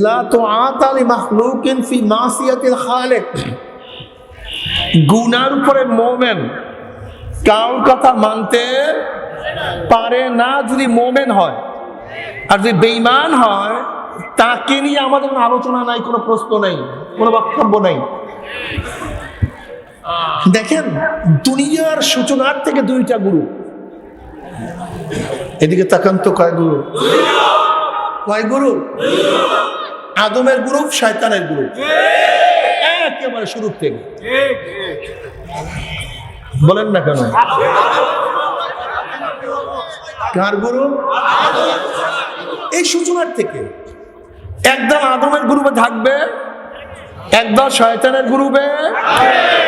লা তুআতা লিমাখলুকিন ফি মাসিয়াতিল খালিক। গুনার উপরে মুমিন কারোর কথা মানতে পারে না যদি মুমিন হয়। আর যদি বেঈমান হয় তাকে নিয়ে আমাদের কোনো আলোচনা নাই, কোনো প্রশ্ন নেই, কোনো বক্তব্য নেই। দেখেন, দুনিয়ার সূচনার থেকে দুইটা গুরু। এদিকে তাকান তো, কয় গুরু? কয় গুরু? আদমের গ্রুপ, শয়তানের গ্রুপ, একেবারে শুরু থেকে। বলেন না কেন? কার গুরু? এই সূচনার থেকে একদল আদমের গ্রুপে থাকবে, একদল শয়তানের গ্রুপে।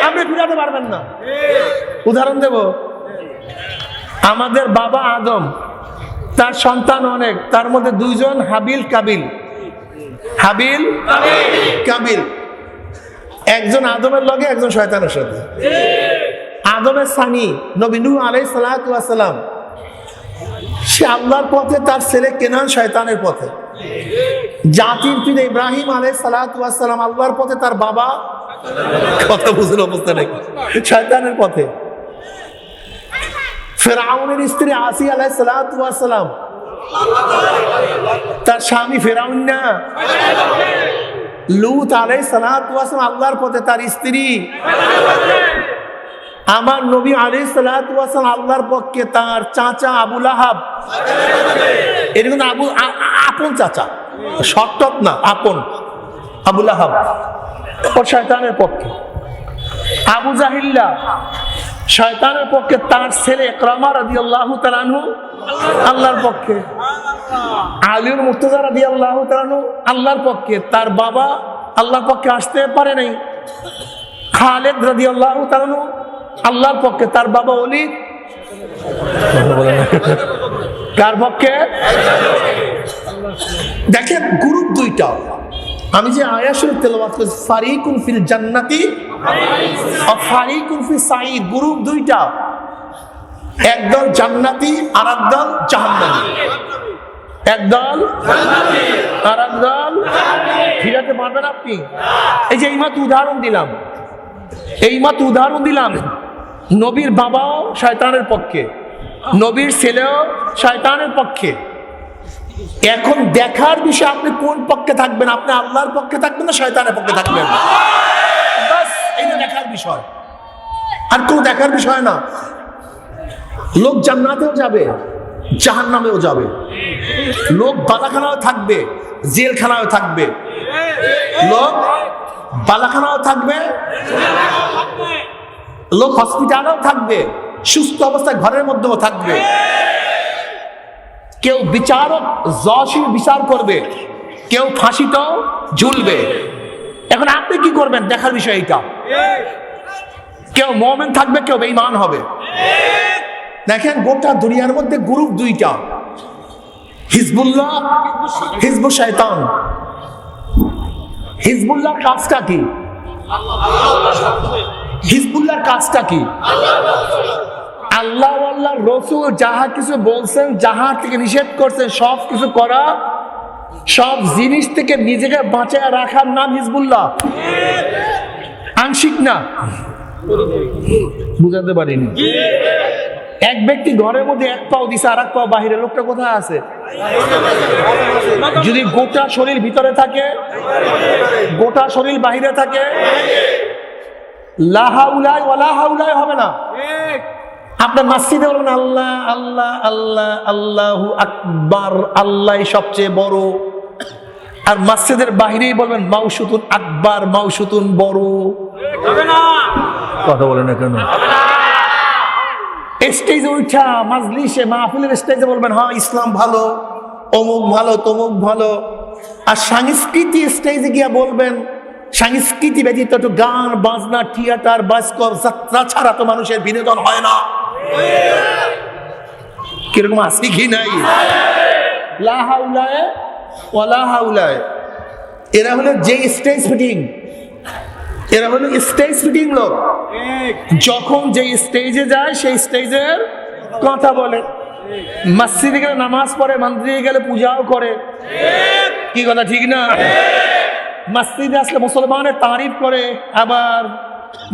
আপনি ফিরাতে পারবেন না। উদাহরণ দেব, আমাদের বাবা আদম, তার সন্তান অনেক, তার মধ্যে দুইজন হাবিল কাবিল। হাবিল কাবিল, একজন আদমের লগে, একজন শয়তানের সাথে। আদমের সানি নবী নূহ আলাইহিস সালাতু ওয়াস সালাম, সে আল্লাহর পথে, তার ছেলে কেনান শয়তানের পথে। জাতির পিতা ইব্রাহিম আলাইহিস সালাতু ওয়াস সালাম আল্লাহর পথে, তার বাবা, কথা বুঝুন অবস্থা নাকি, শয়তানের পথে। ফেরাউনের স্ত্রী আসি আলাইহিস সালাতু ওয়াস সালাম, তার স্বামী ফেরাউন না, লূত আলাইহিস সালাতু ওয়াস সালাম আল্লাহর পথে, তার স্ত্রী। আমার নবী আলাইহিস সালাতু ওয়াস সালাম আল্লাহর পক্ষে, তার চাচা আবু লাহাব, এরকম আপন চাচা, শর্টট না, আপন আবু লাহাব, ও শয়তানের পক্ষে। আবু জাহিল্লা শয়তানের পক্ষে, তার ছেলে ইকরামা রাদিয়াল্লাহু তাআলা আনহু আল্লাহর পক্ষে। আলীর মুর্তজা রাদিয়াল্লাহু তাআলা আনহু আল্লাহর পক্ষে, তার বাবা আল্লাহর পক্ষে আসতে পারে নাই। খালিদ রাদিয়াল্লাহু তাআলা আনহু আল্লাহর পক্ষে, তার বাবা ওলীদ কার পক্ষে? দেখেন, গ্রুপ দুইটা। আমি যে আয়াত শরীফ তেলাওয়াত করেছি, ফারিকুন ফিল জান্নাতি ওয়া ফারিকুন ফিস সাঈদ, গ্রুপ দুইটা। একদল জান্নাতি আর একদল জাহান্নামী। একদল জান্নাতি আর একদল ফিরাতে পারবেন আপনি? এই যে এইমাত্র উদাহরণ দিলাম, নবীর বাবাও শয়তানের পক্ষে, নবীর ছেলেও শয়তানের পক্ষে। এখন দেখার বিষয়, আপনি কোন পক্ষে থাকবেন? আপনি আল্লাহর পক্ষে থাকবেন না শয়তানের পক্ষে থাকবেন? বাস, এইটা দেখার বিষয়, আর কোন দেখার বিষয় না। লোক জান্নাতেও যাবে, জাহান্নামেও যাবে। লোক বালাখানাও থাকবে, জেলখানাও থাকবে। লোক বালাখানাও থাকবে, লোক হসপিটালেও থাকবে, সুস্থ অবস্থায় ঘরের মধ্যেও থাকবে। কেউ বিচারক জশীল বিচার করবে, কেউ ফাঁসিতেও ঝুলবে। এখন আপনি কি করবেন? দেখার বিষয় এইটা। কেউ মুমিন থাকবে, কেউ বেঈমান হবে। দেখেন, গোটা দুনিয়ার মধ্যে গ্রুপ দুইটা, হিজবুল্লাহ, হিজবুশ শয়তান। হিজবুল্লাহর কাজটা কি? হিজবুল্লাহর কাজটা কি? আল্লাহ আল্লাহর রাসূল যাহা কিছু বলছেন, যাহা থেকে নিষেধ করছেন, সব কিছু করা, সব জিনিস থেকে নিজেকে বাঁচায় রাখার নাম হিজবুল্লাহ। আংশিক না, বুঝাতে পারিনি। এক ব্যক্তি ঘরের মধ্যে এক পাও দিছে, আর এক পাও বাহিরে, লোকটা কোথায় আছে? যদি গোটা শরীর ভিতরে থাকে, গোটা শরীর বাহিরে থাকে, লা হাওলা ওয়ালা হাওলা হবে না। আপনার মসজিদে বলবেন আল্লাহ আল্লাহ আল্লাহ আল্লাহু আকবার, আল্লাহ সবচেয়ে বড়। আর মসজিদের বাহিরেই বলবেন মাউসুতুন আকবার, মাউসুতুন বড়। কথা বলে না কেন? স্টেজে উঠা মাজলিসে মাহফিলের স্টেজে বলবেন হ্যাঁ ইসলাম ভালো, অমুক ভালো, তমুক ভালো। আর সংস্কৃতি স্টেজে গিয়া বলবেন সংস্কৃতি ব্যতীত একটু গান বাজনা, থিয়েটার, বাস্কর, যাত্রা ছাড়া তো মানুষের বিনোদন হয় না। কিরকম আছে কি নাই? লা হাওলায় ওয়ালা হাওলায়। এরা হলো যে স্টেজ ফিটিং, এরা হলো স্টেজ ফিটিং লোক। যখন যে স্টেজে যায় সেই স্টেজের কথা বলে। মসজিদে গেলে নামাজ পড়ে, মন্দিরে গেলে পূজাও করে, কি কথা ঠিক না? মসজিদে আসলে মুসলমানের তারিফ করে, আবার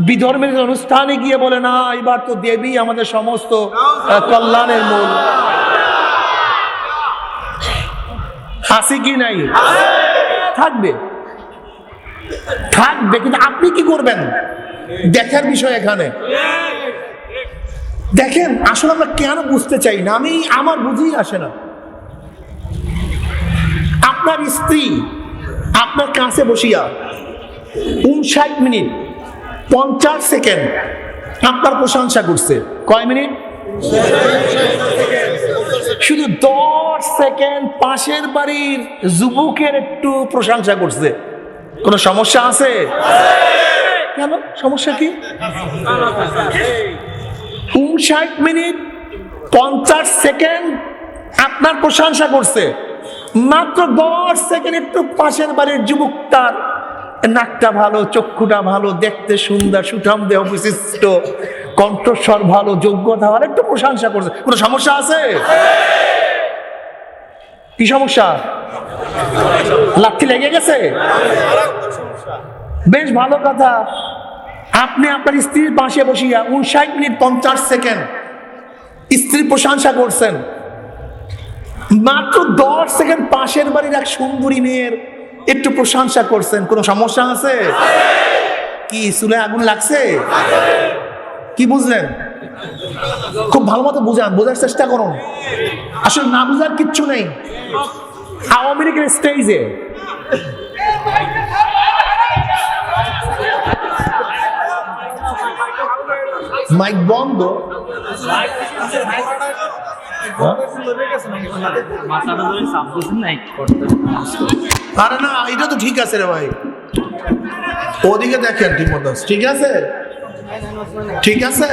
বিধর্মের অনুষ্ঠানে গিয়ে বলে না এবার তো দেবী আমাদের সমস্ত কল্যাণের মূল। আছে কি নাই? থাকবে, থাকবে, কিন্তু আপনি কি করবেন দেখার বিষয় এখানে। দেখেন আসলে আমরা কেন বুঝতে চাই না, আমার বুঝেই আসে না। আপনার স্ত্রী আপনার কাছে বসিয়া 59 মিনিট 50 সেকেন্ড আপনার প্রশংসা করছে। কয় মিনিট? শুধু 10 সেকেন্ড পাশের বাড়ির যুবকের একটু প্রশংসা করছে। কোন সমস্যা আছে? কেন? সমস্যা কি? 59 মিনিট 50 সেকেন্ড আপনার প্রশংসা করছে, মাত্র 10 সেকেন্ড একটু পাশের বাড়ির যুবকটার নাকটা ভালো, চক্ষুটা ভালো, দেখতে সুন্দর, সুঠাম দেহ বিশিষ্ট, কণ্ঠস্বর ভালো, যোগ্যতা ভালো, একটু প্রশংসা করছে। কোনো সমস্যা আছে? কি সমস্যা? লাঠি লেগে গেছে? বেশ ভালো কথা। আপনি আপনার স্ত্রীর পাশে বসিয়া 59 মিনিট 50 সেকেন্ড স্ত্রীর প্রশংসা করছেন, মাত্র 10 সেকেন্ড পাশের বাড়ির এক সুন্দরী মেয়ের একটু প্রশংসা করছেন। কোনো সমস্যা আছে? কি চুলে আগুন লাগছে? কি বুঝলেন? খুব ভালো মতো বোঝার চেষ্টা করুন। আসলে না বুঝার কিচ্ছু নেই। আওয়ামী লীগের স্টেজে মাইক বন্ধ, আরে না এটা তো ঠিক আছে রে ভাই, ওদিকে দেখেন ঠিক মতো। ঠিক আছে, ঠিক আছে,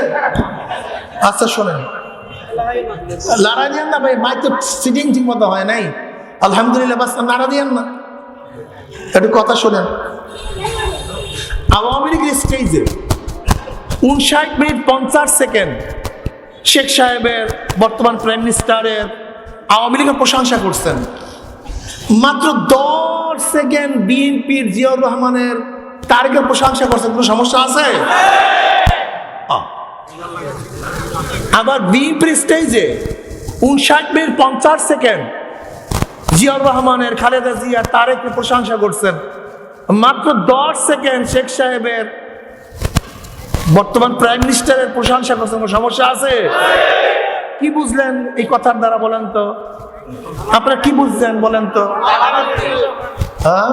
আচ্ছা শোনেন, লড়াই দিয়েন না ভাই, মাইক তো সিটিং ঠিক মতো হয় নাই। আলহামদুলিল্লাহ, বাস নাড়া দিয়েন না, একটু কথা শোনেন। আওয়ামী লীগের স্টেজে 59 মিনিট 50 সেকেন্ড শেখ সাহেবের, বর্তমান প্রাইম মিনিস্টারের, আওয়ামী লীগের প্রশংসা করছেন, মাত্র 10 সেকেন্ড বিএনপির জিয়াউর রহমানের, তারেকের প্রশংসা করছেন। কোনো সমস্যা আছে? আবার বিএনপির স্টেজে 59 মিনিট 50 সেকেন্ড জিয়াউর রহমানের, খালেদা জিয়া, তারেকের প্রশংসা করছেন, মাত্র 10 সেকেন্ড শেখ সাহেবের, বর্তমান প্রাইম মিনিস্টারের প্রশংসা করছেন। কোনো সমস্যা আছে? কি বুঝলেন এই কথার দ্বারা বলেন তো? আপনারা কি বুঝছেন বলেন তো? হ্যাঁ,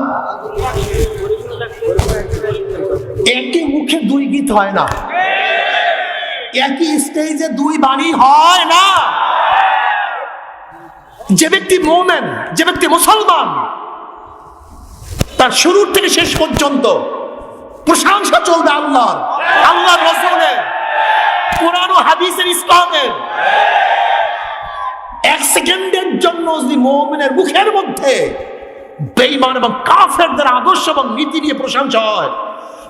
একই মুখে দুই গীত হয় না, একই স্টেজে দুই বাণী হয় না। যে ব্যক্তি মুমিন, যে ব্যক্তি মুসলমান, তার শুরু থেকে শেষ পর্যন্ত প্রশংসা চলবে আল্লাহর, আল্লাহর রাসূলের, কোরআন ও হাদিসের, ইসলামের। এক সেকেন্ডের জন্য যদি মুমিনের মুখের মধ্যে বেঈমান এবং কাফেরদের আদর্শ এবং নীতি নিয়ে প্রশংসা হয়,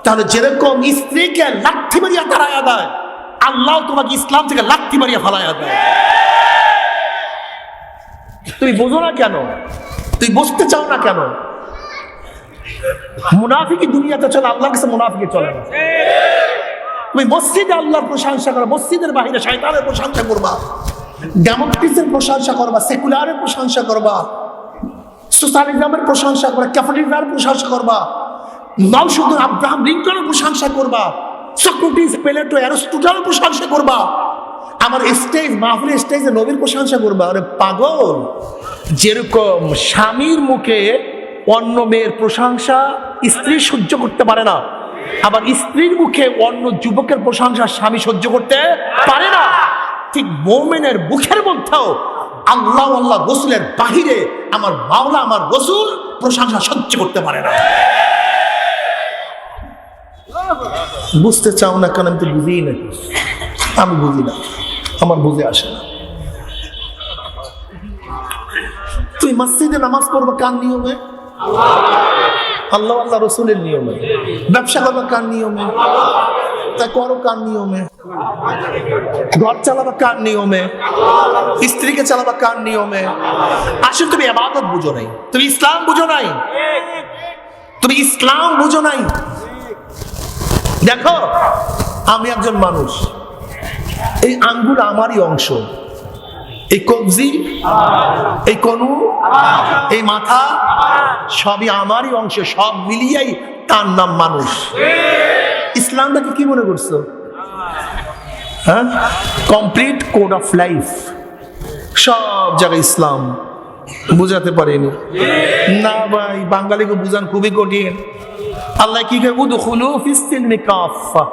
তাহলে যেরকম স্ত্রীকে লাঠি মারিয়া তাড়াইয়া দেয়, আল্লাহ তোমাকে ইসলাম থেকে লাঠি মারিয়া ফালাইয়া দেয়। তুমি বোঝো না কেন? তুই বুঝতে চাও না কেন? মুনাফিকি দুনিয়াতে চলে, আল্লাহর কাছে মুনাফিকি চলে না। তুমি মসজিদে আল্লাহর প্রশংসা করো, মসজিদের বাইরে শয়তানের প্রশংসা করবা, ডেমোক্রেসির প্রশংসা করবা, সেকুলারের প্রশংসা করবা, সোশ্যালিজমের প্রশংসা করবা, ক্যাপিটালিজমের প্রশংসা করবা, নওশুদ্দিন আব্রাহাম লিঙ্কনের প্রশংসা করবা, সক্রেটিস, প্লেটো, অ্যারিস্টটলের প্রশংসা করবা। আমার স্টেজ, মাহফিলের স্টেজে নবীর প্রশংসা করবা। আরে পাগল! যেরকম স্বামীর মুখে অন্য মেয়ের প্রশংসা স্ত্রী সহ্য করতে পারে না, আবার স্ত্রীর মুখে অন্য যুবকের প্রশংসা স্বামী সহ্য করতে পারে না, ঠিক মুমিনের মুখের মধ্যেও আল্লাহ, আল্লাহ রসুলের বাহিরে আমার মাওলা, আমার রসুল প্রশংসা সহ্য করতে পারে না। বুঝতে চাও না কেন? আমি তো বুঝি না, আমি বুঝি না, আমার বুঝে আসে না। তুই মসজিদে নামাজ পড়বা কার নিয়মে? আল্লাহ, আল্লাহ রসুলের নিয়মে। ব্যবসা করবা কার নিয়মে? তা করো কার নিয়মে? ঘর চালাবা কার নিয়মে? স্ত্রীকে চালাবা কার নিয়মে? আসলে তুমি ইবাদত বুঝো নাই, তুমি ইসলাম বুঝো নাই, তুমি ইসলাম বুঝো নাই। দেখো, আমি একজন মানুষ, এই আঙ্গুল আমারই অংশ, এই কবজি, এই কনু, এই মাথা সবই আমারই অংশ, সব মিলিয়েই তার নাম মানুষ। ইসলামটাকে কি মনে করছো? হ্যাঁ, কমপ্লিট কোড অফ লাইফ, সব জায়গায় ইসলাম। বুঝাতে পারিনি না ভাই, বাঙালিকে বুঝান খুবই কঠিন। আল্লাহ কি উদখুলু ফিস-সিলমি কাফা,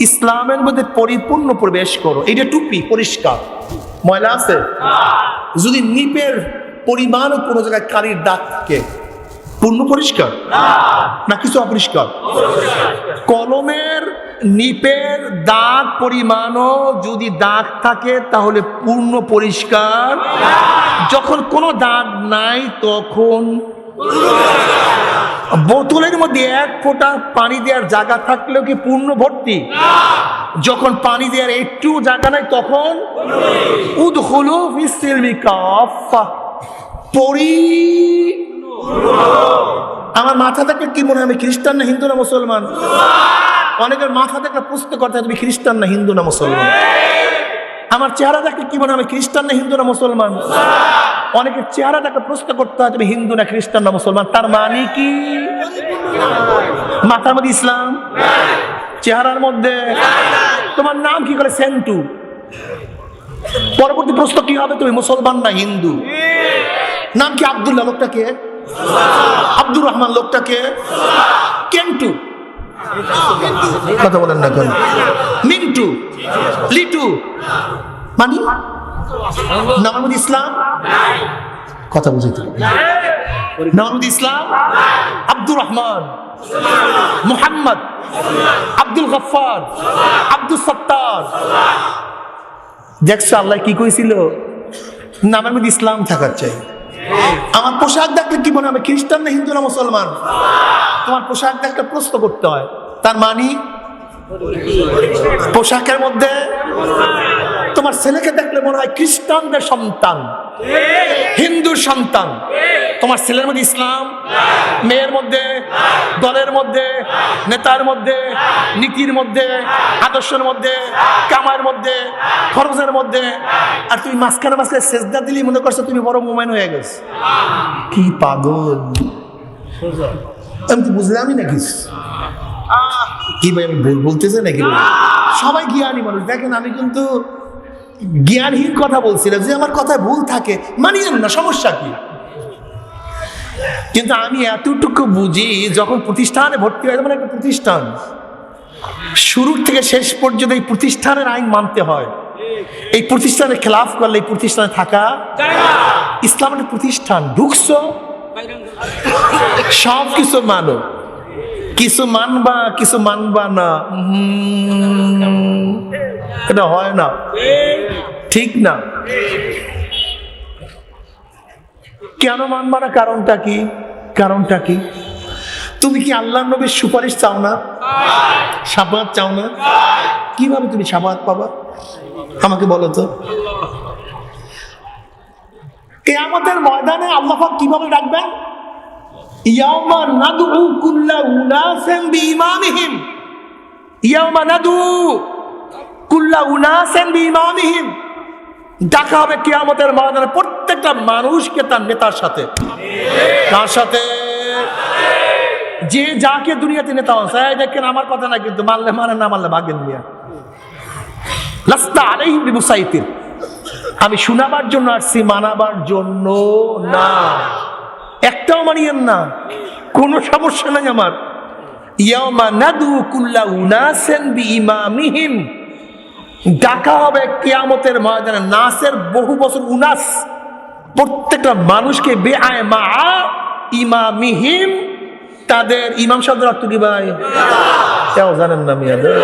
ইসলামের মধ্যে পরিপূর্ণ প্রবেশ করো। এটা টুপি পরিষ্কার, ময়লা আছে? যদি নিপের পরিমাণ কোনো জায়গায় কালির দাগ থাকে, পূর্ণ পরিষ্কার না কিছু অপরিষ্কার? কলমের নিপের দাগ পরিমাণও যদি দাগ থাকে তাহলে পূর্ণ পরিষ্কার। যখন কোনো দাগ নাই তখন বোতলের মধ্যে এক ফোঁটা পানি দেওয়ার জায়গা থাকলেও কি পূর্ণ ভর্তি? যখন পানি দেওয়ার একটু জায়গা নাই তখন উদখুলু ফিস-সিলমি কাফা, আমার মাথা থেকে কি মনে হয় আমি খ্রিস্টান না হিন্দু না মুসলমান? অনেকের মাথা থেকে প্রশ্ন করতে হয় তুমি খ্রিস্টান না হিন্দু না মুসলমান। আমার চেহারা দেখে কি মনে হয় আমি খ্রিস্টান না হিন্দু না মুসলমান? অনেকের চেহারা দেখে প্রশ্ন করতে হয় তুমি হিন্দু না খ্রিস্টান না মুসলমান। তার মানে কি মাথার মধ্যে ইসলাম, চেহারার মধ্যে? তোমার নাম কি করে সেন্টু, পরবর্তী প্রশ্ন কি হবে তুমি মুসলমান না হিন্দু? নাম কি আব্দুল্লাহ, লোকটাকে আব্দুর রহমান, লোকটাকে কেন্টু, কথা বলেন না কেন? মিন্টু, লিটু, মানে নামের মধ্যে ইসলাম, কথা বুঝতে নামের মধ্যে ইসলাম। আব্দুর রহমান, মুহাম্মদ, আব্দুল গফফার, আব্দুল সত্তার। দেখছো আল্লাহ কি কইছিল? নামের মধ্যে ইসলাম থাকার চাই। আমার পোশাক দেখলে কি মনে হবে খ্রিস্টান না হিন্দু না মুসলমান? তোমার পোশাক দেখলে প্রশ্ন করতে হয়, তার মানে পোশাকের মধ্যে তোমার ছেলেকে দেখলে মনে হয় খ্রিস্টানদের সন্তান, হিন্দুর সন্তান। তোমার ছেলের মধ্যে ইসলাম, মেয়ের মধ্যে, দলের মধ্যে, নেতার মধ্যে, নীতির মধ্যে, আদর্শের মধ্যে, কামার মধ্যে, খরচের মধ্যে। আর তুমি মাঝখানে মাঝখানে সেজদা দিলি মনে করছো তুমি বড় মোমেন হয়ে গেছো। কি পাগল! আমি তো বুঝলামই নাকি কি ভাই, আমি ভুল বলতেছে নাকি? সবাই জ্ঞানী মানুষ। দেখেন আমি কিন্তু জ্ঞানহীন কথা বলছিলাম, যে আমার কথায় ভুল থাকে মানিয়েন না, সমস্যা কি? কিন্তু আমি এতটুকু বুঝি, যখন প্রতিষ্ঠানে ভর্তি হয়, মানে একটা প্রতিষ্ঠান শুরুর থেকে শেষ পর্যন্ত এই প্রতিষ্ঠানের আইন মানতে হয়। এই প্রতিষ্ঠানের খেলাফ করলে এই প্রতিষ্ঠানে থাকা ইসলামের প্রতিষ্ঠান। ঢুকছো সব কিছু মানো, কিছু মানবা কিছু মানবা না, এটা হয় না, ঠিক না। কেন মানবা না? কারণটা কি? কারণটা কি? তুমি কি আল্লাহ নবীর সুপারিশ চাও না? শাফাআত চাও না? কিভাবে তুমি শাফাআত পাবা আমাকে বলো তো? কিয়ামতের ময়দানে আল্লাহ পাক কিভাবে ডাকবেন? ইয়াওমা নাদউ কুল্লা উনাসিন বিইমামিহিম, ইয়াওমা নাদউ কুল্লা উনাসিন বিইমামিহিম। ডাকা হবে কিয়ামতের ময়দানে প্রত্যেকটা মানুষকে তার নেতার সাথে। কার সাথে? যে যাকে দুনিয়াতে নেতা আছে। দেখেন আমার কথা না কিন্তু, মানলে মানে, না মানলে ভাগেন নিয়ে। লাস্তা আলাইহিম বিমুসাইতির, আমি শোনাবার জন্য আসছি, মানাবার জন্য না। একটাও মানিয়েন না, কোনো সমস্যা নাই আমার। ইয়াওমা নাদু কুল্লা উনাসিন বিইমামিহিম, ডাকা হবে কিয়ামতের ময়দানে। নাসের বহু বছর, উনাস প্রত্যেকটা মানুষকে, বেআয় মা ইমামিহিম, তাদের ইমাম শব্দের অর্থ কি ভাই? কেউ জানেন না মিয়াদের?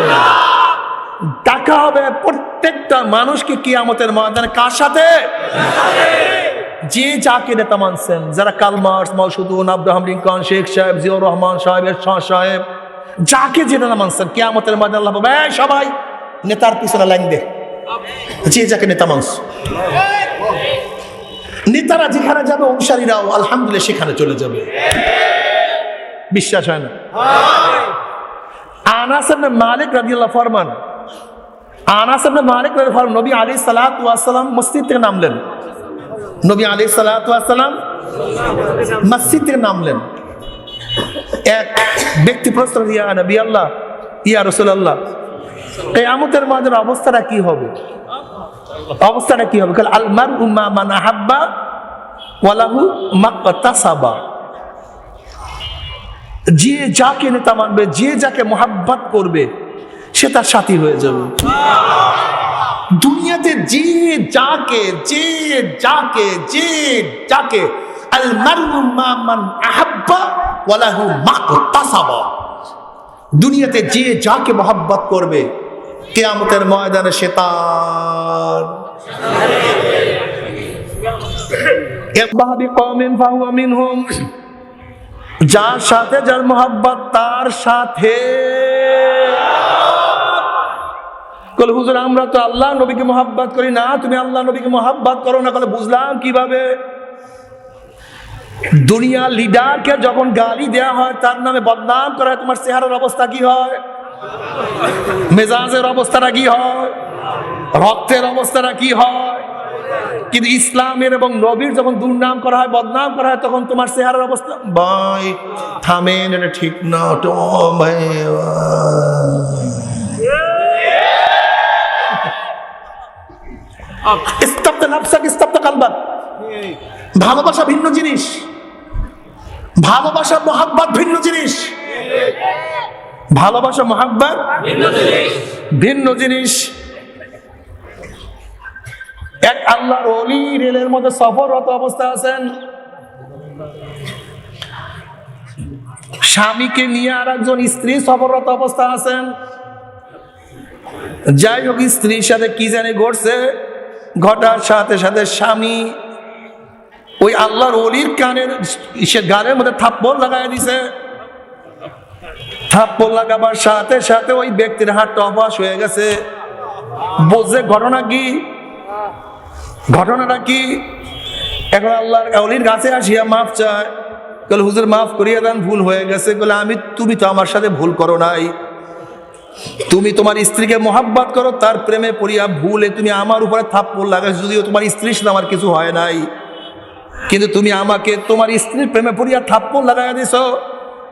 ডাকা হবে প্রত্যেকটা মানুষকে কিয়ামতের ময়দানে। কার সাথে? যে যাকে নেতা মানছেন, যারা Karl Marx, Mao Zedong, Abraham Lincoln, Sheikh Saheb, Ziaur Rahman সাহেব, এরশাদ সাহেব, যাকে যেটা না মানছেন কিয়ামতের ময়দানে আল্লাহ বলবে, এই সবাই নেতার পিছনে লাইন দে, যে যাকে নেতা মানছ। নেতারা যেখানে যাবে অনুসারীরাও আলহামদুলিল্লাহ সেখানে চলে যাবে। বিশ্বাস হয় না? আনাস ইবনে মালিক রাদিয়াল্লাহু ফরমান, আনাস ইবনে মালিক রাদিয়াল্লাহু ফরমান, নবী আলাইহিস সালাতু ওয়াস সালাম মসজিদ থেকে নামলেন। নবী আলাইহিস সালাতু ওয়াস সালাম মসজিদ থেকে নামলেন। এক ব্যক্তি প্রশ্ন করে, ইয়া নবী আল্লাহ, ইয়া রাসূলুল্লাহ, কিয়ামতের মাঠের অবস্থাটা কি হবে? অবস্থাটা কি হবে? আল মারউ মা মান আহাব্বা ওয়া লাহু মাকতাসাবা। যে যাকে নেতা মানবে, যে যাকে মোহাব্বত করবে, সে তার সাথী হয়ে যাবে। দুনিয়াতে যে যাকে আল মারউ মা মান আহাব্বা ওয়া লাহু মাকতাসাবা, দুনিয়াতে যে যাকে মোহাব্বত করবে, কিয়ামতের ময়দানে সে তার। যার সাথে যার মোহাব্বত তার সাথে। বলে হুজুর আমরা তো আল্লাহ নবীকে মোহাব্বত করি না, তুমি আল্লাহ নবীকে মোহাব্বত করো না। বলে বুঝলাম কিভাবে। দুনিয়া লিডারকে যখন গালি দেয়া হয়, তার নামে বদনাম করা হয়, তোমার চেহারার অবস্থা কি হয়? মেজাজের অবস্থাটা কি হয়? রক্তের অবস্থাটা কি হয়? কিন্তু ইসলামের এবং নবীর যখন দুর্নাম করা হয়, বদনাম করা হয়, তখন তোমার চেহারার অবস্থা, ভাই থামেন, এটা ঠিক না। ভালোবাসা ভিন্ন জিনিস, ভালোবাসা মোহাব্বত ভিন্ন জিনিস, ভালোবাসা মোহাব্বত ভিন্ন জিনিস। এক আল্লাহর ওলি রেলের মধ্যে সফররত অবস্থা আছেন, স্বামীকে নিয়ে আর একজন স্ত্রী সফররত অবস্থা আছেন। যাই হোক, স্ত্রীর সাথে কি জানি ঘটছে, ঘটার সাথে সাথে স্বামী ওই আল্লাহর ওলির গানের মধ্যে থাপ্পড় লাগাই দিছে। থাপ্পড় লাগাবার সাথে সাথে ওই ব্যক্তির হাতটা অবশ হয়ে গেছে। বুঝছে ঘটনা কি? ঘটনাটা কি? এখন আল্লাহর ওলির কাছে আসিয়া মাফ চায়। বলে হুজুর মাফ করিয়া দেন, ভুল হয়ে গেছে। বলে তুমি তো আমার সাথে ভুল করো নাই, তুমি তোমার স্ত্রীকে মোহাব্বত করো, তার প্রেমে পড়িয়া ভুলে তুমি আমার উপরে থাপ্পড় লাগাইছ। যদিও তোমার স্ত্রীর সাথে আমার কিছু হয় নাই, কিন্তু তুমি আমাকে তোমার স্ত্রীর প্রেমে পড়িয়া থাপ্পড় লাগাই দিছ।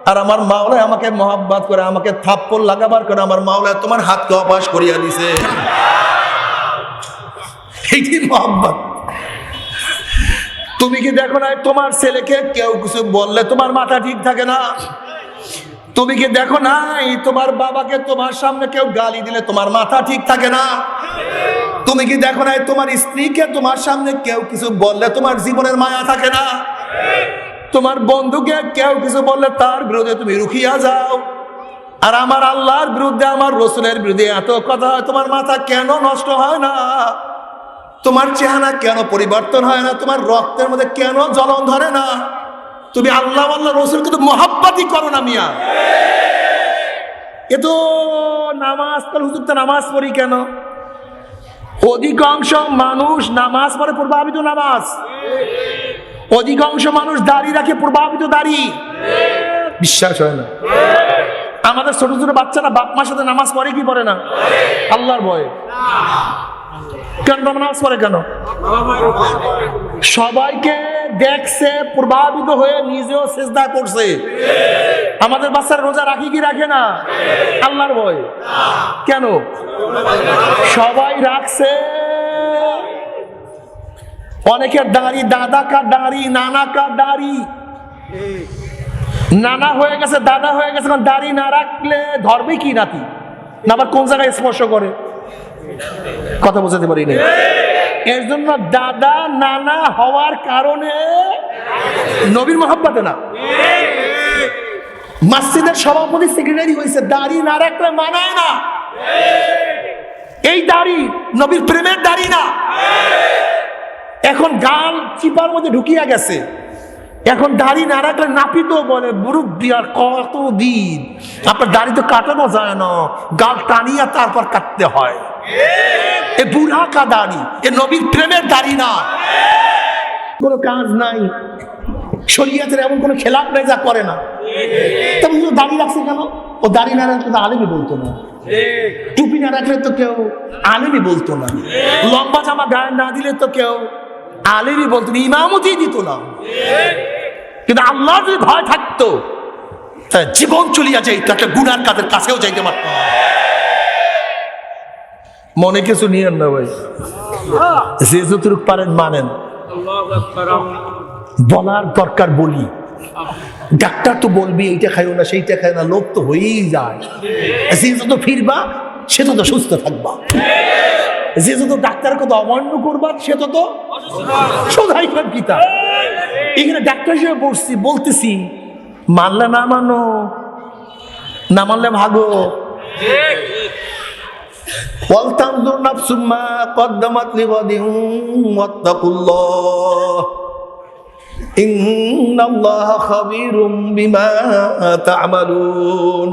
আর আমার মাওলায় আমাকে মোহাব্বত করে আমাকে থাপ্পড় লাগাবার করে আমার মাওলায় তোমার হাতকে অপাস করিয়া দিছে। এইটি মোহাব্বত। তুমি কি দেখো না তোমার ছেলেকে কেউ কিছু বললে তোমার মাথা ঠিক থাকে না? তুমি কি দেখো নাই তোমার বাবাকে তোমার সামনে কেউ গালি দিলে তোমার মাথা ঠিক থাকে না? তুমি কি দেখো নাই তোমার স্ত্রীকে তোমার সামনে কেউ কিছু বললে তোমার জীবনের মায়া থাকে না? তোমার বন্ধুকে কেউ কিছু বললে তার বিরুদ্ধে তুমি রুখিয়া যাও। আর আমার আল্লাহর বিরুদ্ধে, আমার রসুলের বিরুদ্ধে এত কথা হয়, তোমার মাথা কেন নষ্ট হয় না? তোমার চেহারা কেন পরিবর্তন হয় না? তোমার রক্তের মধ্যে কেন জ্বলন ধরে না? তুমি আল্লাহ আল্লাহ রসুল কিন্তু মোহাব্বতই করো না মিয়া। এ তো নামাজ পড়ে, হুজুর তো নামাজ পড়ি কেন? অধিকাংশ মানুষ নামাজ পড়ে প্রভাবিত নামাজ, অধিকাংশ মানুষ দাড়ি রাখে প্রভাবিত দাড়ি। বিশ্বাস হয় না? আমাদের ছোট ছোট বাচ্চারা বাপ মার সাথে নামাজ পড়ে কি পড়ে না? আল্লাহর ভয়ে। কেন নামাজ পড়ে কেন? সবাইকে দেখছে, প্রভাবিত হয়ে নিজেও সিজদা করছে। আমাদের বাচ্চারা রোজা রাখি কি রাখে না? আল্লাহর ভয়। কেন? সবাই রাখছে। অনেকের দাড়ি, দাদা কার দাড়ি, নানা কার দাড়ি, নানা হয়ে গেছে, দাদা হয়ে গেছে। দাড়ি না রাখলে ধরবে কি নাতি? না আবার কোন জায়গায় স্পর্শ করে? কথা বোঝাতে পারি না। এর জন্য দাদা নানা হওয়ার কারণে নবীর মহব্বতে না। মসজিদের সভাপতি সেক্রেটারি হয়েছে, দাড়ি না রাখলে মানায় না। এই দাড়ি নবীর প্রেমের দাড়ি না। এখন গাল চিপার মধ্যে ঢুকিয়া গেছে। এখন দাড়ি না রাখলে নাপিত বলে মুরব্বি আর কতদিন, আপনার দাড়ি তো কাটানো যায় না, গাল টানিয়া তারপর কাটতে হয়। এ বুড়া কা দাড়ি, এ নবীর প্রেমের দাড়ি না। কোনো কাজ নাই, শরীয়তের এমন কোনো খেলাপ নাই যা করে না। তবে দাড়ি রাখছে কেন? ও দাড়ি না রাখলে তো আলেমই বলতো না, টুপি না রাখলে তো কেউ আলেমই বলতো না, লম্বা জামা গায়ে না দিলে তো কেউ আলেমই বলতো না, ইমামতি দিত না। কিন্তু আল্লাহ যদি ভয় থাকতো তা জীবন চলিয়া যাইত, একটা গুনার কাজের কাছেও যাইতে পারত। মনে কিছু নিয়েন না ভাই, যে যতটুকু পারেন মানেন। বলার দরকার বলি, ডাক্তার তো বলবি এইটা খাইও না সেইটা খাই না, লোক তো হয়েই যায়। যে যত ফিরবা সে তত সুস্থ থাকবা, যে যত ডাক্তারের কথা অমান্য করবা সে তত সোজাই গীতা। এখানে ডাক্তার হিসেবে বসছি, বলতেছি মানলে না মানো, না মানলে ভাগো। ওয়ালতানজুর নাফসুম মা কদ্দামাত লিগাদিন ওয়াত্তাকুল্লাহ ইন্নাল্লাহা খাবীরুম বিমা তা'মালুন।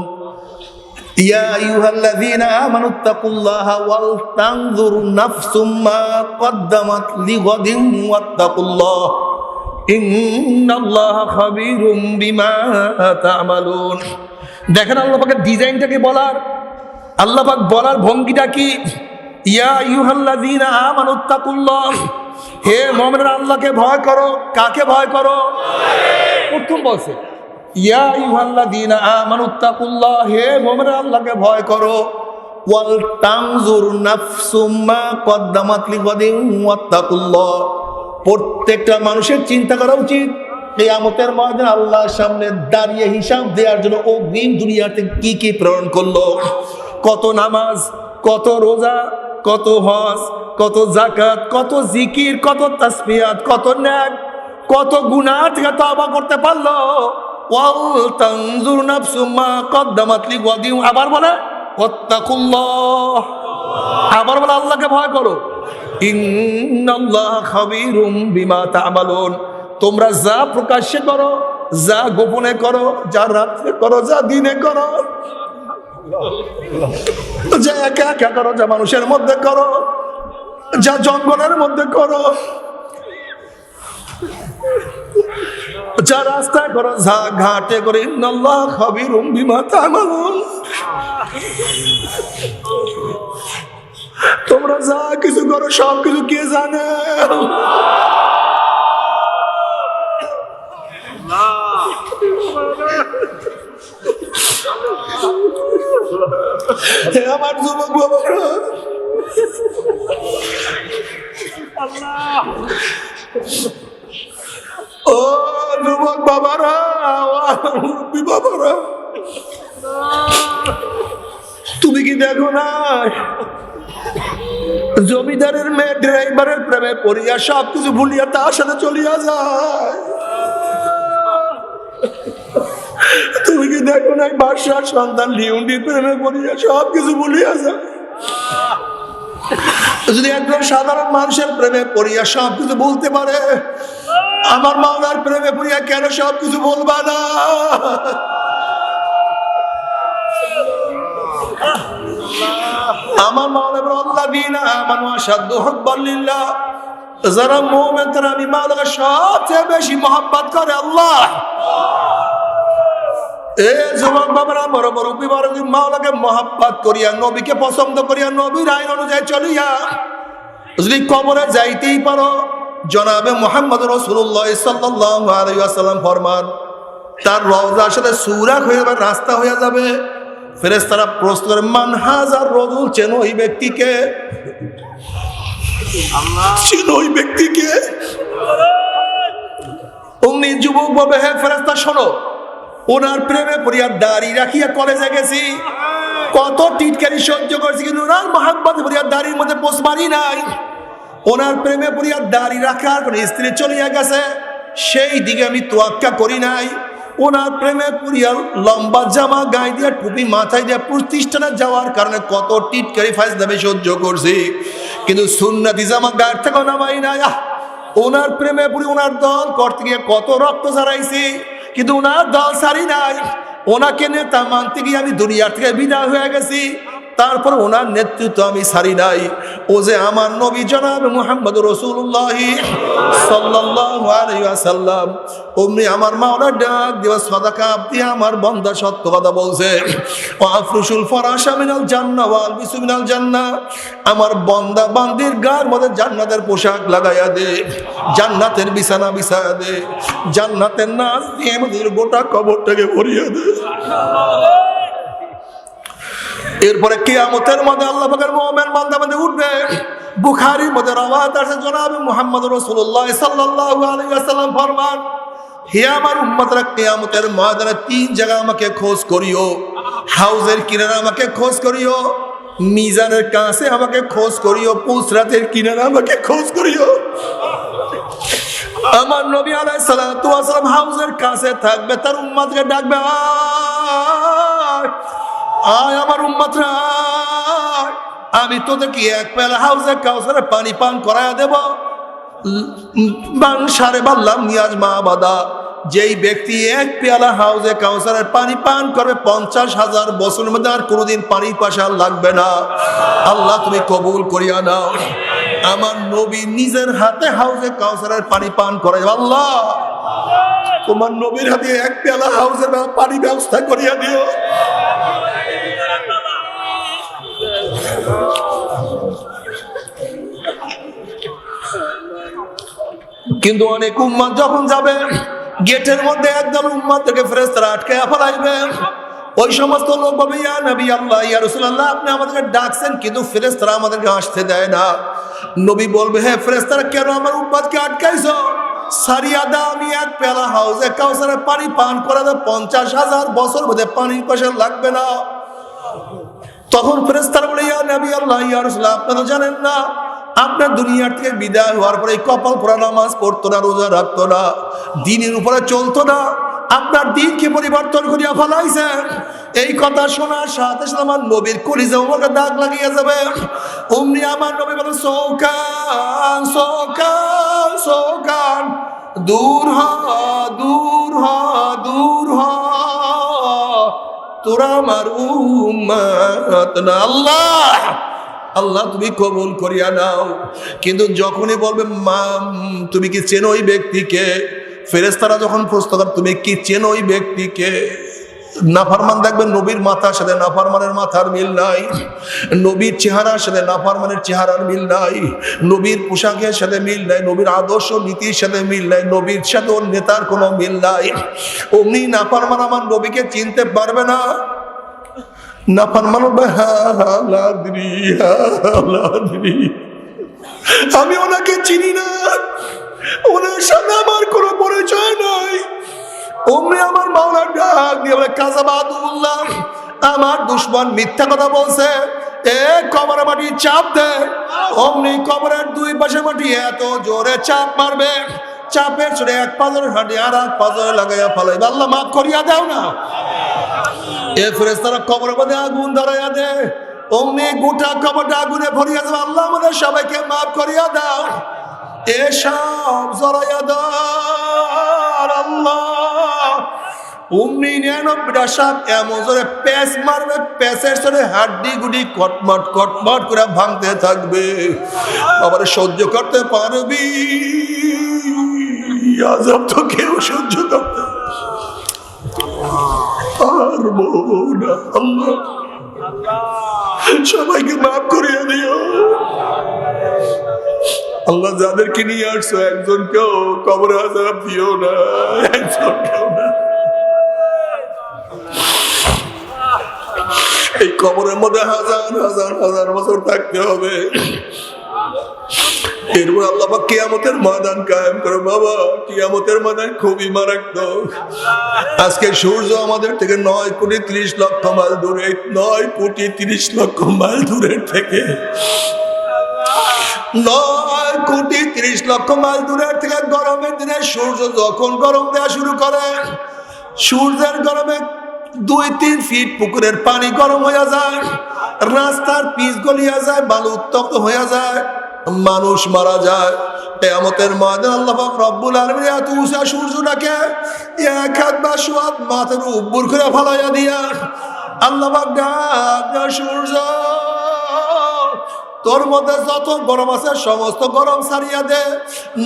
ইয়া আইয়ুহাল্লাযীনা আমানুত্তাকুল্লাহা ওয়ালতানজুর নাফসুম মা কদ্দামাত লিগাদিন ওয়াত্তাকুল্লাহ ইন্নাল্লাহা খাবীরুম বিমা তা'মালুন। দেখেন আল্লাহ পাকের ডিজাইনটাকে বলার, আল্লাহ পাক বলার ভঙ্গিটা কি? ইয়া আইয়ুহাল্লাযীনা আমানুত্তাকুল্লাহ, হে মুমিনরা আল্লাহকে ভয় করো। কাকে ভয় করো? প্রথম বলছে ইয়া আইয়ুহাল্লাযীনা আমানুত্তাকুল্লাহ, হে মুমিনরা আল্লাহকে ভয় করো। ওয়াল তানজুর নাফসুম মা কদ্দামাত লিগাদিন ওয়াত্তাকুল্লাহ, প্রত্যেকটা মানুষের চিন্তা করা উচিত কিয়ামতের ময়দানে আল্লাহর সামনে দাঁড়িয়ে হিসাব দেওয়ার জন্য অগ্রিম দুনিয়াতে কি কি প্রেরণ করলো। কত নামাজ, কত রোজা, কত হজ, কত যাকাত, কত জিকির, কত তাসবিহাত, কত নেক, কত গুনাহ থেকে তওবা করতে পারলো। ওয়াল তানজুর নাফসুম মা কদ্দামাত লিগাদিন, আবার বলে ওয়াত্তাকুল্লাহ, আবার বলে আল্লাহকে ভয় করো। ইন্নাল্লাহা খাবীরুম বিমা তা'মালুন, তোমরা যা প্রকাশ্যে করো, যা গোপনে করো, যা রাত্রে করো, যা দিনে করো, যা একা একা করো, যা মানুষের মধ্যে করো, যা জঙ্গলের মধ্যে করো, যা রাস্তায় করো, যা ঘাটে করো, ইন্নাল্লাহা খাবীরুম বিমা তা'মালুন, তোমরা যা কিছু করো সব কিছু কে জানে? আমার যুবক বাবারা, ও যুবক বাবারা, মুরব্বী বাবারা, তুমি কি দেখো না জমিদারের মেয়ে ড্রাইভারের প্রেমে পড়িয়া সব কিছু ভুলিয়া তার সাথে চলিয়া যায়? তুমি কি দেখো না বাদশার সন্তান লিওন্ডির প্রেমে পড়িয়া সব কিছু ভুলিয়া যায়? যদি একজন সাধারণ মানুষের প্রেমে পড়িয়া সব কিছু বলতে পারে, আমার মাওলার প্রেমে পড়িয়া কেন সব কিছু বলবা না? আমার মাওলা বলেন আল্লাযীনা আমানু আশাদ্দু হুব্বান লিল্লাহ, যারা মুমিন তারা আমি মাওলাকে সবচেয়ে বেশি মহব্বত করে আল্লাহ। এ যুবক বাবারা, বড় বড় বিবারে মাওলাকে মহব্বত করিয়া, নবীকে পছন্দ করিয়া, নবীর আইন অনুযায়ী চলিয়া যদি কবরে যাইতেই পারো, জনাবে মুহাম্মদ রাসূলুল্লাহ সাল্লাল্লাহু আলাইহি ওয়াসাল্লাম ফরমান, তার রওজার সাথে সুরাক হয়ে যাবে, রাস্তা হয়ে যাবে। ফেরেশতারা প্রশ্ন করে, মান হাজার রাজুল, চেনো ওই ব্যক্তিকে? চেনো ওই ব্যক্তিকে? অমনি যুবক বলবে, হে ফেরেশতা শোনো, ওনার প্রেমে পড়িয়া দাড়ি রাখিয়া কলেজে গেছি, কত টিটকারি সহ্য করছি, কিন্তু ওনার মহাব্বত পড়িয়া দাড়ির মধ্যে পোষ মারি নাই। ওনার প্রেমে পড়িয়া দাড়ি রাখার পরে স্ত্রী চলিয়া গেছে, সেই দিকে আমি তোয়াক্কা করি নাই। ওনার প্রেমে পড়িয়া লম্বা জামা গায়ে দিয়া, টুপি মাথায় দিয়া প্রতিষ্ঠানে যাওয়ার কারণে কত টিটকারি ফায়দাবে সহ্য করছি, কিন্তু সুন্নতি জামা গায়ের থেকে নামাই নাই। ওনার প্রেমে পুরি ওনার দল করতে গিয়ে কত রক্ত ঝরাইছি, কিন্তু ওনার দল ছাড়ি নাই। ওনাকে নেতা মানতে গিয়ে আমি দুনিয়ার থেকে বিদায় হয়ে গেছি, তারপর ওনার নেতৃত্ব আমি ছাড়ি নাই। ও যে আমার নবী জনাব মুহাম্মদ রাসূলুল্লাহ সাল্লাল্লাহু আলাইহি ওয়াসাল্লাম, অমনি আমার মাওলা ডাক দিবা সাদাকা আপনি আমার বান্দা সত্য কথা বলছে। ওয়াফরুশুল ফরাশা মিনাল জান্নাহ ওয়াল বিসু মিনাল জান্নাহ, আমার বান্দা বান্দির গায়ের মধ্যে জান্নাতের পোশাক লাগাইয়া দে, জান্নাতের বিছানা বিছায়া দে, জান্নাতের নাজ দিয়ে আমাদের গোটা কবরটাকে ভরিয়ে দে। এরপরে কিয়ামতের মধ্যে আল্লাহ পাকের মুমিন বান্দা বান্দী উঠবে। বুখারীর মধ্যে রওয়ায়াত আছে জনাব মুহাম্মদ রাসূলুল্লাহ সাল্লাল্লাহু আলাইহি ওয়াসাল্লাম ফরমান, হে আমার উম্মতরা, কিয়ামতের ময়দানে তিন জায়গা আমাকে খোঁজ করিও। হাউজের কিনারে আমাকে খোঁজ করিও, মিজানের কাছে আমাকে খোঁজ করিও, পুসরাতের কিনারে আমাকে খোঁজ করিও। আমার নবী আলাইহিস সালাতু ওয়াস সালাম হাউজের কাছে থাকবে, তার উম্মতকে ডাকবে, আয় আমার উম্মতরা, আমি তোদেরকে এক পেয়ালা হাউজে কাউসারের পানি পান করায়া দেব। বানসারে বাল্লাম নিয়াজ মা বাদা, যেই ব্যক্তি এক পেয়ালা হাউজে কাউসারের পানি পান করবে 50,000 বছরের মধ্যে আর কোনোদিন পানি পাশা লাগবে না। আল্লাহ তুমি কবুল করিয়া নাও। আমার নবী নিজের হাতে হাউজে কাউসারের পানি পান করে। আল্লাহ তোমার নবীর হাতে এক পেয়ালা হাউজের পানি ব্যবস্থা করিয়া দিও। কিন্তু অনেক উম্মত যখন যাবে, গেটের মধ্যে একদল উম্মত থেকে ফেরেশতারা আটকে ফেলাইবে। ওই সমস্ত লোক বলবে, ইয়া নবী আল্লাহ, ইয়া রাসূলুল্লাহ, আপনি আমাদেরকে ডাকছেন কিন্তু ফেরেশতারা আমাদেরকে আসতে দেয় না। নবী বলবে, হে ফেরেশতারা, কেন আমার উম্মতকে আটকাইছো? সারিয়া দাও, আমি এক পেয়ালা হাউজে কাউসারের পানি পান করে দাও, 50,000 বছর মধ্যে পানির পয়সা লাগবে না। তখন ফেরেশতারা বলে, ইয়া নবী আল্লাহ, ইয়া রাসূলুল্লাহ, আপনি তো জানেন না, আপনার দুনিয়ার থেকে বিদায় হওয়ার পরে কপাল পোড়া নামাজ পড়তো না, রোজা রাখতো না, দিনের উপরে চলতো না, আপনার দিনকে পরিবর্তন করিয়া ফেলাইছে। এই কথা শোনার সাথে সাথে আমার নবীর কলিজা ওমরকে দাগ লাগিয়ে যাবে। অমনি আমার নবী বলে, সৌকান সৌকান সৌকান, দূর হ দূর হ দূর হ, তোরা আমার উম্মত না। আল্লাহ আল্লাহ তুমি কবুল করিয়া নাও। কিন্তু যখনই বলবে, মা তুমি কি চেনো ওই ব্যক্তিকে? ফেরেশতারা যখন প্রশ্ন করে, তুমি কি চেনো ওই ব্যক্তিকে? নাফরমান দেখবেন নবীর মাথার সাথে নাফরমানের মাথার মিল নাই, নবীর চেহারার সাথে নাফরমানের চেহারার মিল নাই, নবীর পোশাকের সাথে মিল নাই, নবীর আদর্শ নীতির সাথে মিল নাই, নবীর সাথে ওর নেতার কোনো মিল নাই। অমনি নাফরমান আমার নবীকে চিনতে পারবে না। নাফরমান আমি ওনাকে চিনি না, ওনার সাথে আমার কোনো পরিচয় নাই। অমনি আমার মাওলা ডাক দিয়ে বলে, কাযাবাদুল্লাহ, আমার দুশমন মিথ্যা কথা বলছে, এ কবরে মাটি চাপ দে। অমনি কবরের দুই পাশে মাটি এত জোরে চাপ মারবে, চাপের চড়ে এক পাজরের হাঁটি আর এক পাজরে লাগাইয়া ফেলাইবে। আল্লাহ মাফ করিয়া দাও না। এ ফেরেশতারা কবরের মধ্যে আগুন ধরাইয়া দে, অমনি গোটা কবরটা আগুনে ভরিয়া যাবে। আল্লাহ আমাদের সবাইকে মাফ করিয়া দাও। এসব জড়াইয়া দাও আল্লাহ। অমনি 99টা সাপ এমন জোরে প্যাঁচ মারবে, প্যাঁচের চড়ে হাড্ডি গুডি কটমট কটমট করে ভাঙতে থাকবে। আবার সহ্য করতে পারবি? আযাব তো কেউ সহ্য করতে পারবো না। আল্লাহ সবাইকে মাফ করিয়ে দিও। আল্লাহ যাদেরকে নিয়ে আসছো, একজনকেও কবরে আযাব দিও না, একজনকেও না। এই কবরের মধ্যে হাজার হাজার হাজার বছর থাকতে হবে। এরপর আল্লাহ পাক কিয়ামতের ময়দান কায়েম করে। বাবা, কিয়ামতের ময়দান খুবই মারাত্মক। আজকে সূর্য আমাদের থেকে 9,30,00,000 মাইল দূরে, 9,30,00,000 মাইল দূরের থেকে 9,30,00,000 মাইল দূরের থেকে গরমের দিনে সূর্য যখন গরম দেওয়া শুরু করে, সূর্যের গরমে 2-3 ফিট পুকুরের পানি গরম হয়ে যায়, রাস্তার পিচ গলিয়া যায়, বালু উত্তপ্ত হয়ে যায়, মানুষ মারা যায়। কিয়ামতের ময়দানে আল্লাহ পাক রব্বুল আলামিন এত উঁচা সূর্যটাকে এক হাত বা সোয়াত মাথার উপর করে ফালাইয়া দিয়া আল্লাহ পাক ডাক, সূর্য তোর মধ্যে যত গরম আছে সমস্ত গরম সারিয়া দে,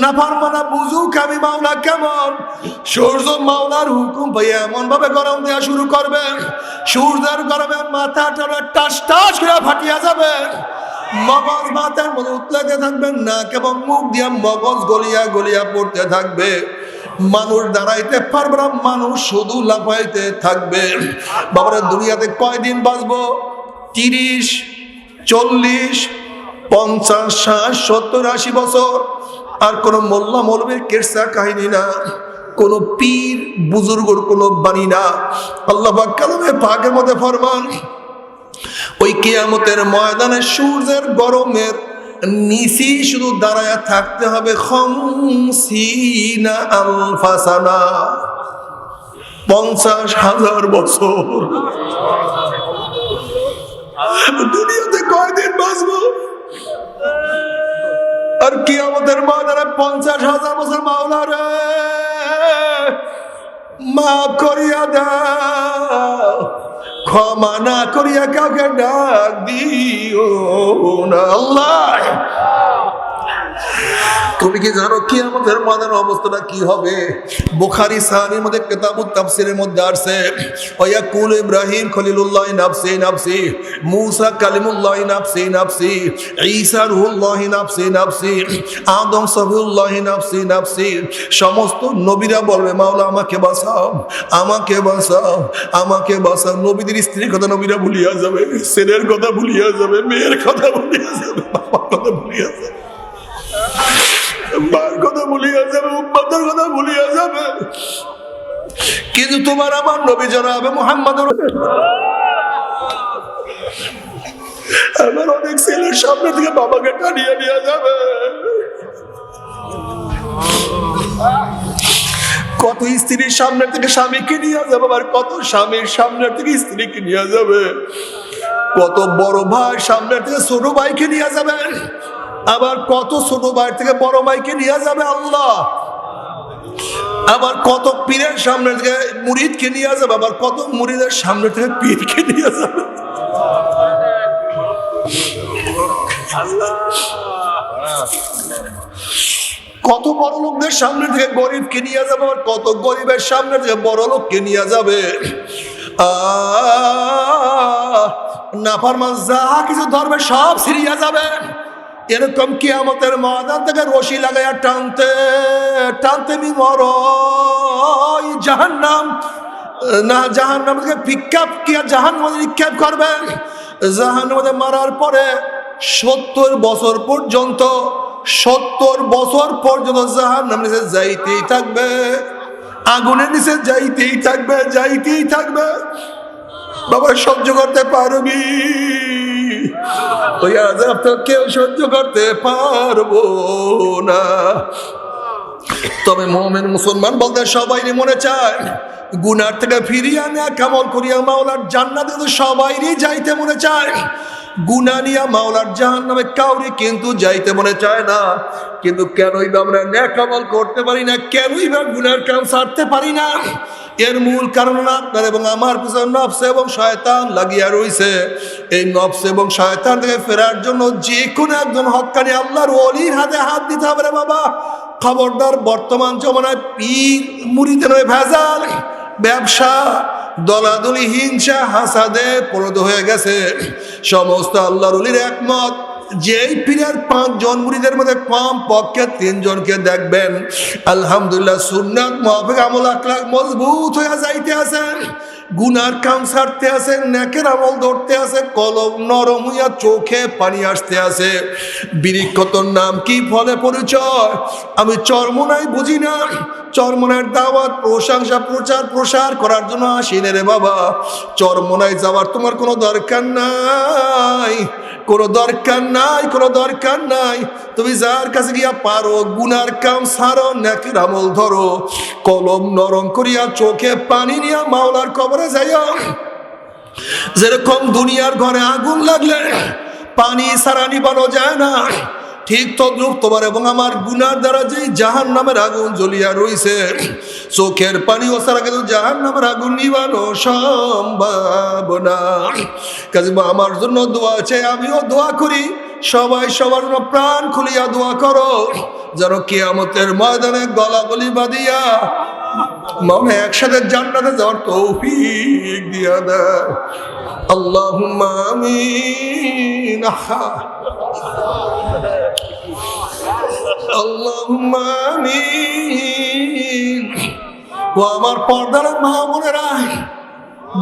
নাফরমানা বুঝুক আমি মাওলা কেমন। সূর্য মাওলার হুকুম পাইয়া এমন ভাবে গরম দেওয়া শুরু করবে, সূর্যের গরমে মাথাটা টাস টাস করে ফাটিয়া যাবে, মগজ মাথার মধ্যে উতলাতে থাকবে, না কেবল মুখ দিয়া মগজ গলিয়া গলিয়া পড়তে থাকবে, মানুষ দাঁড়াইতে পারবে না, মানুষ শুধু লাফাইতে থাকবে। বাবারা দুনিয়াতে কয়দিন বাঁচবো? 30, 40, 50, 60, 70, 80 বছর। আর কোন মোল্লা মৌলবীর কেরসা কাহিনী না, কোন পীর বুজুর্গর কোন বাণী না। আল্লাহ পাক কালামে পাকের মধ্যে ফরমান, ওই কিয়ামতের ময়দানে সূর্যের গরমের নিচে শুধু দাঁড়ায়া থাকতে হবে 50 আলফা সানা, 50,000 বছর। দুনিয়াতে কয়দিন বাঁচবো? আর কিয়ামতের ময়দানে 50,000 বছর। মাওলা রে মাফ করিয়া দাও, ক্ষমা না করিয়া কাউকে ডাক দিও না। আল্লাহ তুমি কি জানো কিয়ামতের ময়দানের অবস্থাটা কি হবে? বুখারী সাহিহর মধ্যে কিতাবুত তাফসীরের মধ্যে আছে, ওয়ায়াকুল ইব্রাহিম খলিলুল্লাহ নাফসি নাফসি, মূসা কালিমুল্লাহ নাফসি নাফসি, ঈসা রূহুল্লাহ নাফসি নাফসি, আদম সফিউল্লাহ নাফসি নাফসি। সমস্ত নবীরা বলবে মাওলা আমাকে বাঁচাও, আমাকে বাঁচাও, আমাকে বাঁচাও। নবীদের স্ত্রীর কথা নবীরা ভুলিয়া যাবে, ছেলের কথা ভুলিয়া যাবে, মেয়ের কথা ভুলিয়া যাবে, বাবার কথা ভুলিয়া যাবে, মার কথা ভুলিয়া যাবে, উম্মতের কথা ভুলিয়া যাবে। কিন্তু তোমার আমার নবী জনাবে মুহাম্মদুর, আমার অনেক ছেলের সামনে থেকে বাবাকে টানিয়ে নিয়ে যাবে, কত স্ত্রীর সামনে থেকে স্বামীকে নিয়ে যাবে, আবার কত স্বামীর সামনে থেকে স্ত্রীকে নিয়ে যাবে, কত বড় ভাই সামনে থেকে ছোট ভাইকে নিয়ে যাবে, আবার কত ছোট ভাই থেকে বড় ভাইকে নিয়ে যাবে আল্লাহ, আবার কত পীরের সামনে থেকে মুরিদকে নিয়ে যাবে, আবার কত মুরিদের সামনে থেকে পীরকে নিয়ে যাবে। কত বড় লোকদের সামনে থেকে গরিবকে নিয়ে যাবে, আবার কত গরিবের সামনে থেকে বড় লোককে নিয়ে যাবে। নাফরমান যা কিছু ধর্মে সব ছিড়িয়া যাবে। এরকম কিয়ামতের ময়দান থেকে রশি লাগাইয়া টানতে টানতে বিমর জাহান্নাম, না জাহান্নাম থেকে নিক্ষেপ কিয়া জাহান্নামে নিক্ষেপ করবে। জাহান্নামে মারার পরে 70 বছর পর্যন্ত, 70 বছর পর্যন্ত জাহান্নামের নিচে যাইতেই থাকবে, আগুনের নিচে যাইতেই থাকবে, যাইতেই থাকবে। বাবা সহ্য করতে পারবি? ওই আযাব তো কেউ সহ্য করতে পারবো না। তবে মুমিন মুসলমান বলতে সবাই মনে চায় গুনার থেকে ফিরিয়ে আনা, কামল করিয়া মাওলার জান্নাতে তো সবাইরই যাইতে মনে চায়। গুনাহ নিয়া মাওলার জাহান্নামে কাউরি কিন্তু যাইতে মনে চায় না। কিন্তু কেনই বা আমরা নেক আমল করতে পারি না, কেনই বা গুনার কাম ছাড়তে পারি না? এর মূল কারণ আপনার এবং আমার পিছনে নফস এবং শয়তান লাগিয়া রইছে। এই নফস এবং শয়তান থেকে ফেরার জন্য যে কোনো একজন হক্কানি আল্লাহর ওলির হাতে হাত দিতে হবে রে বাবা। খবরদার, বর্তমান জমানায় পীর মুরিদের ভেজাল, ব্যবসা, দলাদলি, হিংসা, হাসাদে পরিণত হয়ে গেছে। সমস্ত আল্লাহর ওলির একমত, যেই পীরের 5 জন মুরিদের মধ্যে কম পক্ষে 3 জনকে দেখবেন আলহামদুলিল্লাহ সুন্নাত মুআফিক আমল আখলাক মজবুত হয়ে যাইতে আছেন, গুনার কাম ছাড়তে আছেন, নেকের আমল ধরতে আছে, কলম নরম হইয়া চোখে পানি আসতে আছে। বিরিক্ষতর নাম কি, ফলে পরিচয় আমি চরমনাই বুঝি না। চরমনার দাওয়াত, প্রশংসা, প্রচার প্রসার করার জন্য আসিনে রে বাবা। চরমনায় যাওয়ার তোমার কোনো দরকার নাই, কোনো দরকার নাই, কোনো দরকার নাই। তুমি যার কাছে গিয়া পারো গুনার কাম ছাড়ো, নেকের আমল ধরো, কলম নরম করিয়া চোখে পানি নিয়া মাওলার কবরে যাইও। যেরকম দুনিয়ার ঘরে আগুন লাগলে পানি ছাড়া নিবানো যায় না, ঠিক তদ্রূপ তোমার এবং আমার গুনার দ্বারা যেই জাহান্নামের আগুন জ্বলিয়া রইছে, চোখের পানি ও ছাড়া কিন্তু জাহান্নামের আগুন নিবানো সম্ভব না। কাজে আমার জন্য দোয়া চাই, আমিও দোয়া করি, সবাই সবার জন্য প্রাণ খুলিয়া দোয়া করো, যেন কিয়ামতের ময়দানে গলাগলি বাঁধিয়া মনে একসাথে জান্নাতে যাওয়ার তৌফিক দিয়া দেয়। আল্লাহুম্মা আমিন। আল্লাহুম্মা আমিন। ও আমার পর্দার মা বোনেরা,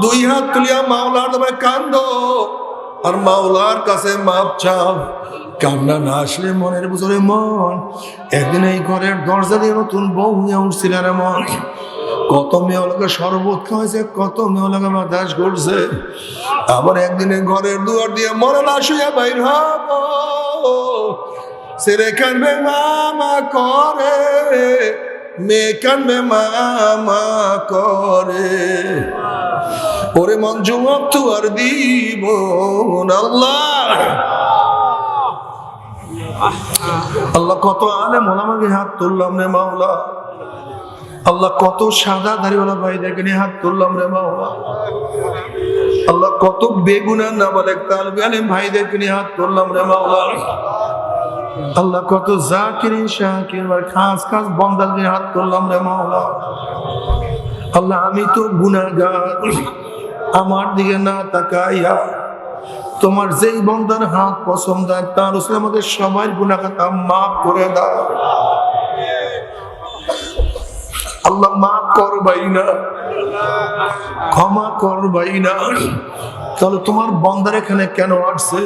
দুই হাত তুলিয়া মাওলার নামে কান্দো আর মাওলার কাছে মাপ চাও। কান্না না আসলে মনের ভিতরে মন, একদিন এই ঘরের দরজা দিয়ে নতুন বউ নিয়ে উঠছিল রে মন, কত মেয়েলাকে শরবত খাওয়াইছে, কত মেয়েলাকে বাতাস করছে, আবার একদিনে ঘরের দুয়ার দিয়ে মনে লাশ হইয়া বাইর হব, সেরে কানবে মামা করে, মেয়ে কানবে মামা করে, ওরে মন জবাব তো আর দিব না। আল্লাহ কত আলেম ওলামাকে হাত তুললাম রে মাওলা, আল্লাহ কত সাদা দাড়িওয়ালা ভাইদেরকে নিয়ে হাত তুললাম রে মাওলা, আল্লাহ কত বেগুনার নাবালেক তালবে আলেম ভাইদেরকে নিয়ে হাত তুললাম রে মাওলা, আল্লাহ কত জাকিরিন শাকির আর খাস খাস বান্দাকে হাত তুললাম রে মাওলা। আল্লাহ আমি তো গুনাহগার, আমার দিকে না তাকাইয়া তোমার যেই বান্দার হাত পছন্দ তার উপরে আমাদের সবাই গুনাহ খাতা মাফ করে দাও। আল্লাহ মাফ করবাই না, ক্ষমা করবাই না। তাহলে তোমার বান্দার এখানে কেন আসছে?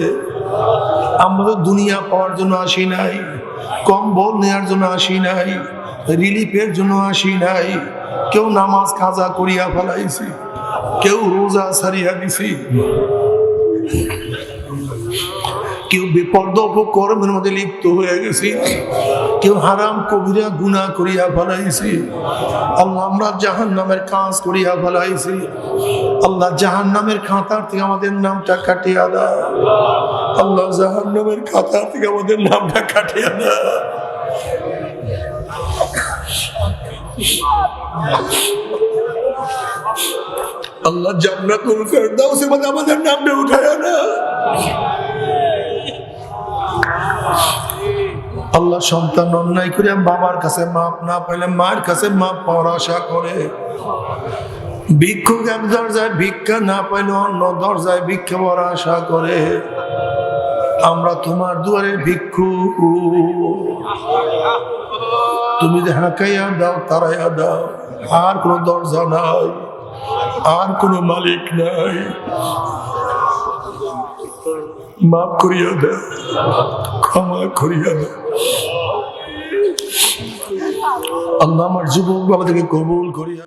আমরা তো দুনিয়া পাওয়ার জন্য আসি নাই, কম্বল নেওয়ার জন্য আসি নাই, রিলিফের জন্য আসি নাই। কেউ নামাজ কাজা করিয়া ফেলাইছি, কেউ রোজা ছাড়িয়া দিছি, কেউ বেপর্দা উপকর্মের মধ্যে লিপ্ত হয়ে গেছি, কেউ হারাম কবিরা গুনাহ করিয়া ফেলাইছি। আল্লাহ আমরা জাহান্নামের কাজ করিয়া ফেলাইছি। আল্লাহ জাহান্নামের খাতার থেকে আমাদের নামটা কাটিয়া দাও। আল্লাহ জাহান্নামের খাতার থেকে আমাদের নামটা কাটিয়া দাও। আল্লাহ জান্নাতুল ফেরদাউসের মধ্যে আমাদের নামটা উঠায় না। আল্লাহ সন্তান অন্যায় করে বাবার কাছে মাপ না পাইলে মায়ের কাছে মাপ পাওয়ার আশা করে, ভিক্ষুক এক দরজায় ভিক্ষা না পাইলে অন্য দরজায় ভিক্ষা পাওয়ার আশা করে। আমরা তোমার দুয়ারে ভিক্ষুক, তুমি যে হাঁকাইয়া দাও তারাইয়া দাও, আর কোনো দরজা নাই, আর কোনো মালিক নাই। মাফ করিয়া দাও, ক্ষমা করিয়া দাও। আল্লাহ আমার যুবক বাবাদেরকে কবুল করিয়া